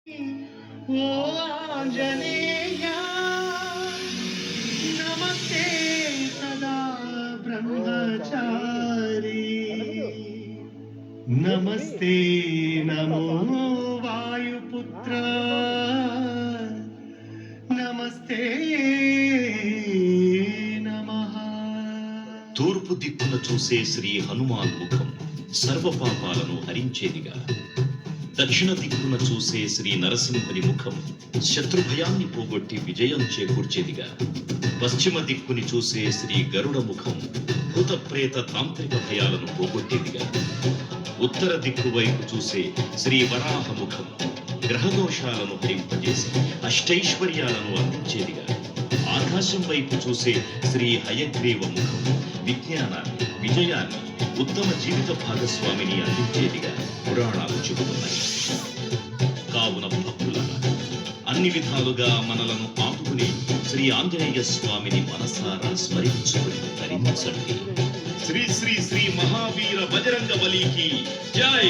ఓ ఆంజనేయ నమస్తే సదా బ్రహ్మచారి నమస్తే నమో వాయుపుత్ర నమస్తే నమః. తూర్పు దిక్కున చూసే శ్రీ హనుమాన్ ముఖం సర్వ పాపాలను హరించేదిగా, దక్షిణ దిక్కున చూసే శ్రీ నరసింహుని ముఖం శత్రుభయాన్ని పోగొట్టి విజయం చేకూర్చేదిగా, పశ్చిమ దిక్కుని చూసే శ్రీ గరుడ ముఖం భూత ప్రేత తాంత్రిక భయాలను పోగొట్టేదిగా, ఉత్తర దిక్కు వైపు చూసే శ్రీ వరాహ ముఖం గ్రహదోషాలను హరింపజేసి అష్టైశ్వర్యాలను అందించేదిగా, ఆకాశం వైపు చూసే శ్రీ హయగ్రీవ ముఖం విజ్ఞానాన్ని, విజయాన్ని, ఉత్తమ జీవిత భాగస్వామిని అందించేదిగా పురాణాలు చెబుతున్నాయి. కావున భక్తులారా, అన్ని విధాలుగా మనలను ఆపుకుని శ్రీ ఆంజనేయ స్వామిని మనసారా స్మరించుకుని ధరించండి. శ్రీ శ్రీ శ్రీ మహావీర బజరంగ బలికి జై.